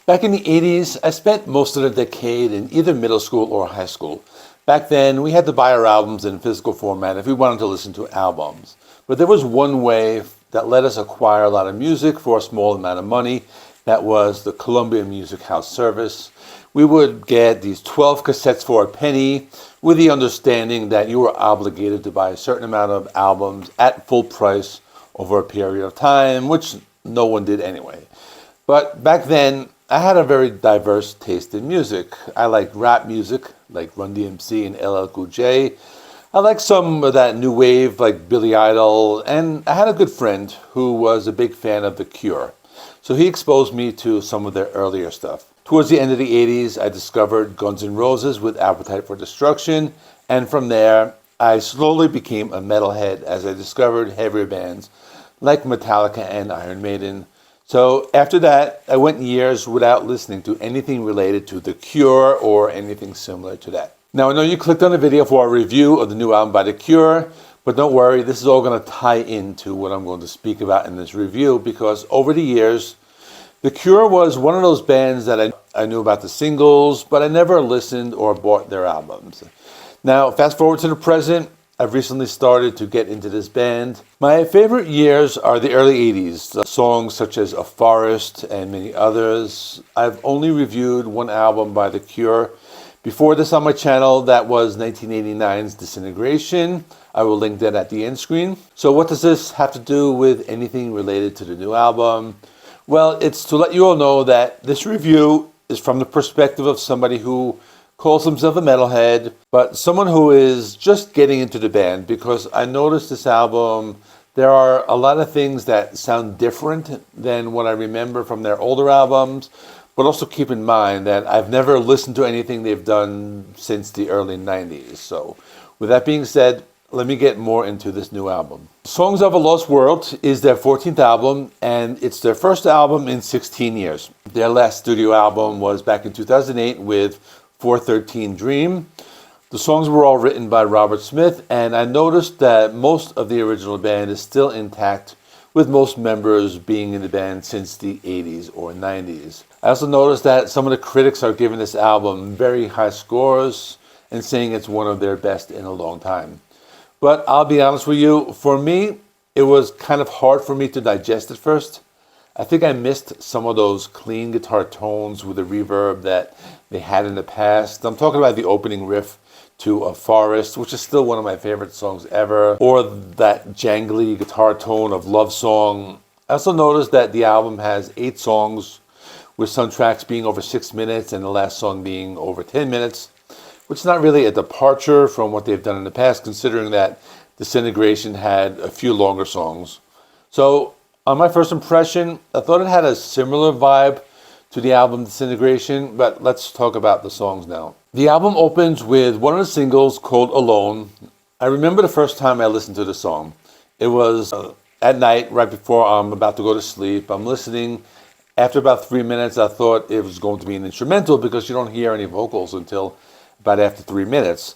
Back in the 80s, I spent most of the decade in either middle school or high school. Back then, we had to buy our albums in physical format if we wanted to listen to albums. But there was one way that let us acquire a lot of music for a small amount of money. That was the Columbia Music House service. We would get these 12 cassettes for a penny with the understanding that you were obligated to buy a certain amount of albums at full price over a period of time, which no one did anyway. But back then, I had a very diverse taste in music. I liked rap music, like Run DMC and LL Cool J. I liked some of that new wave, like Billy Idol, and I had a good friend who was a big fan of The Cure. So he exposed me to some of their earlier stuff. Towards the end of the 80s, I discovered Guns N' Roses with Appetite for Destruction, and from there, I slowly became a metalhead as I discovered heavier bands like Metallica and Iron Maiden. So after that, I went years without listening to anything related to The Cure or anything similar to that. Now, I know you clicked on the video for a review of the new album by The Cure, but don't worry, this is all going to tie into what I'm going to speak about in this review, because over the years, The Cure was one of those bands that I knew about the singles, but I never listened or bought their albums. Now, fast forward to the present, I've recently started to get into this band. My favorite years are the early 80s, songs such as A Forest and many others. I've only reviewed one album by The Cure before this on my channel. That was 1989's Disintegration. I will link that at the end screen. So what does this have to do with anything related to the new album? Well, it's to let you all know that this review is from the perspective of somebody who calls himself a metalhead, but someone who is just getting into the band, because I noticed this album, there are a lot of things that sound different than what I remember from their older albums, but also keep in mind that I've never listened to anything they've done since the early 90s. So with that being said, let me get more into this new album. Songs of a Lost World is their 14th album, and it's their first album in 16 years. Their last studio album was back in 2008 with 413 Dream. The songs were all written by Robert Smith, and I noticed that most of the original band is still intact, with most members being in the band since the 80s or 90s. I also noticed that some of the critics are giving this album very high scores and saying it's one of their best in a long time. But I'll be honest with you, for me, it was kind of hard for me to digest at first. I think I missed some of those clean guitar tones with the reverb that they had in the past. I'm talking about the opening riff to A Forest, which is still one of my favorite songs ever, or that jangly guitar tone of Love Song. I also noticed that the album has 8 songs, with some tracks being over 6 minutes and the last song being over 10 minutes, which is not really a departure from what they've done in the past, considering that Disintegration had a few longer songs. So on my first impression, I thought it had a similar vibe to the album Disintegration, but let's talk about the songs now. The album opens with one of the singles called Alone. I remember the first time I listened to the song. It was at night, right before I'm about to go to sleep. I'm listening. After about 3 minutes, I thought it was going to be an instrumental because you don't hear any vocals until about after 3 minutes.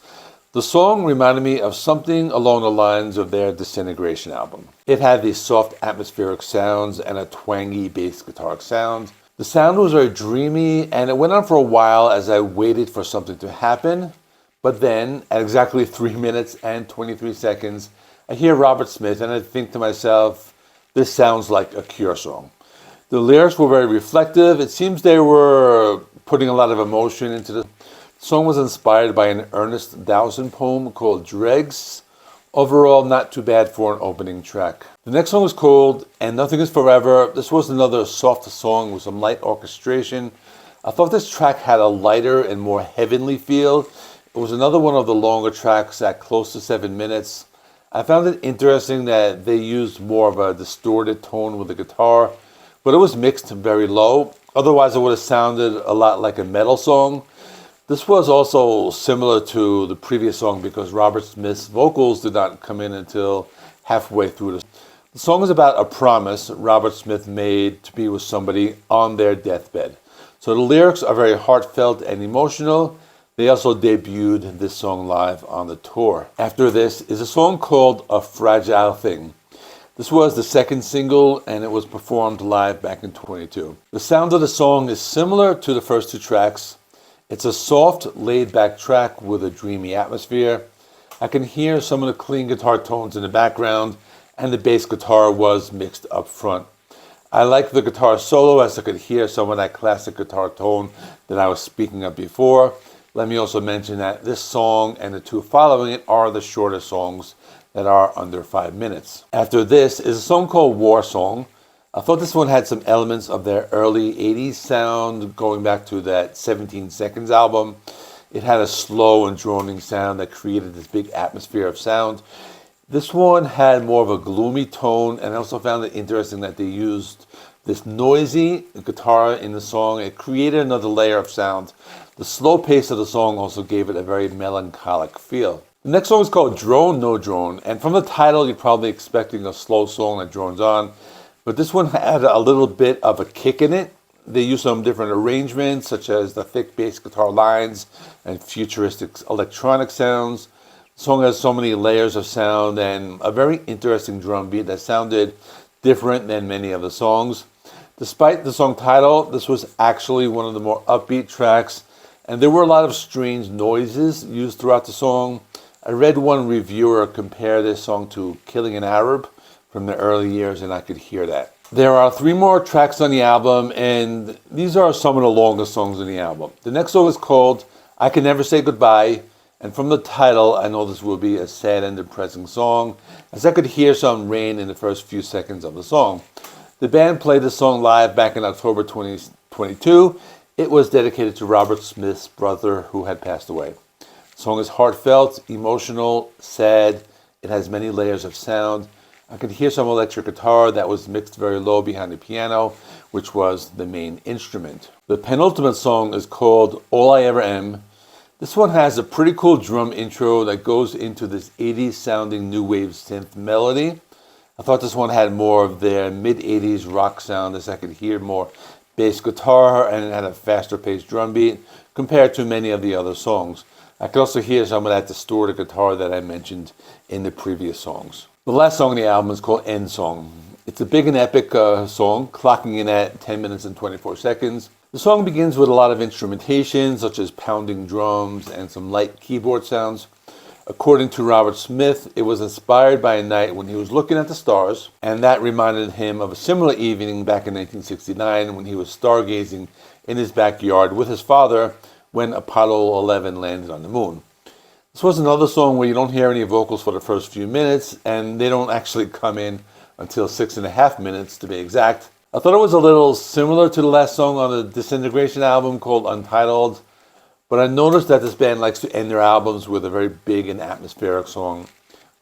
The song reminded me of something along the lines of their Disintegration album. It had these soft atmospheric sounds and a twangy bass guitar sound. The sound was very dreamy, and it went on for a while as I waited for something to happen. But then, at exactly 3 minutes and 23 seconds, I hear Robert Smith, and I think to myself, this sounds like a Cure song. The lyrics were very reflective. It seems they were putting a lot of emotion into the song. Was inspired by an Ernest Dowson poem called Dregs. Overall, not too bad for an opening track. The next song is called And Nothing Is Forever. This was another soft song with some light orchestration. I thought this track had a lighter and more heavenly feel. It was another one of the longer tracks at close to 7 minutes. I found it interesting that they used more of a distorted tone with the guitar, but it was mixed very low. Otherwise, it would have sounded a lot like a metal song. This was also similar to the previous song because Robert Smith's vocals did not come in until halfway through. The song is about a promise Robert Smith made to be with somebody on their deathbed. So the lyrics are very heartfelt and emotional. They also debuted this song live on the tour. After this is a song called A Fragile Thing. This was the second single, and it was performed live back in 22. The sound of the song is similar to the first two tracks. It's a soft, laid-back track with a dreamy atmosphere. I can hear some of the clean guitar tones in the background, and the bass guitar was mixed up front. I like the guitar solo, as I could hear some of that classic guitar tone that I was speaking of before. Let me also mention that this song and the two following it are the shorter songs that are under 5 minutes. After this is a song called War Song. I thought this one had some elements of their early 80s sound, going back to that 17 Seconds album. It had a slow and droning sound that created this big atmosphere of sound. This one had more of a gloomy tone, and I also found it interesting that they used this noisy guitar in the song. It created another layer of sound. The slow pace of the song also gave it a very melancholic feel. The next song is called Drone No Drone, and from the title you're probably expecting a slow song that drones on, but this one had a little bit of a kick in it. They used some different arrangements, such as the thick bass guitar lines and futuristic electronic sounds. The song has so many layers of sound and a very interesting drum beat that sounded different than many of the songs. Despite the song title, this was actually one of the more upbeat tracks, and there were a lot of strange noises used throughout the song. I read one reviewer compare this song to Killing an Arab from the early years, and I could hear that. There are 3 more tracks on the album, and these are some of the longest songs in the album. The next song is called I Can Never Say Goodbye, and from the title, I know this will be a sad and depressing song, as I could hear some rain in the first few seconds of the song. The band played this song live back in October 2022. It was dedicated to Robert Smith's brother, who had passed away. The song is heartfelt, emotional, sad. It has many layers of sound. I could hear some electric guitar that was mixed very low behind the piano, which was the main instrument. The penultimate song is called All I Ever Am. This one has a pretty cool drum intro that goes into this 80s sounding new wave synth melody. I thought this one had more of their mid-80s rock sound, as I could hear more bass guitar, and it had a faster paced drum beat compared to many of the other songs. I could also hear some of that distorted guitar that I mentioned in the previous songs. The last song on the album is called End Song. It's a big and epic song, clocking in at 10 minutes and 24 seconds. The song begins with a lot of instrumentation, such as pounding drums and some light keyboard sounds. According to Robert Smith, it was inspired by a night when he was looking at the stars, and that reminded him of a similar evening back in 1969 when he was stargazing in his backyard with his father when Apollo 11 landed on the moon. This was another song where you don't hear any vocals for the first few minutes, and they don't actually come in until 6.5 minutes to be exact. I thought it was a little similar to the last song on the Disintegration album called Untitled, but I noticed that this band likes to end their albums with a very big and atmospheric song.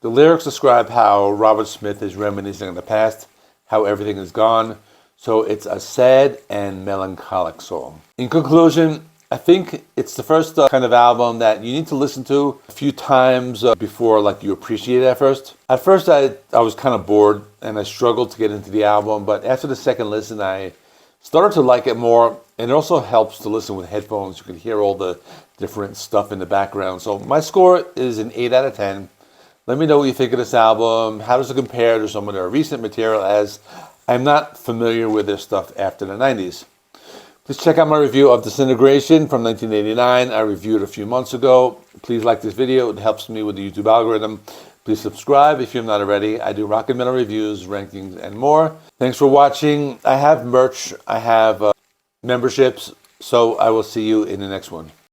The lyrics describe how Robert Smith is reminiscing on the past, how everything is gone, so it's a sad and melancholic song. In conclusion, I think it's the first kind of album that you need to listen to a few times before you appreciate it at first. At first, I was kind of bored and I struggled to get into the album, but after the second listen, I started to like it more, and it also helps to listen with headphones. You can hear all the different stuff in the background. So my score is an 8 out of 10. Let me know what you think of this album. How does it compare to some of their recent material, as I'm not familiar with their stuff after the 90s. Please check out my review of Disintegration from 1989. I reviewed it a few months ago. Please like this video. It helps me with the YouTube algorithm. Please subscribe if you're not already. I do rock and metal reviews, rankings, and more. Thanks for watching. I have merch. I have memberships. So I will see you in the next one.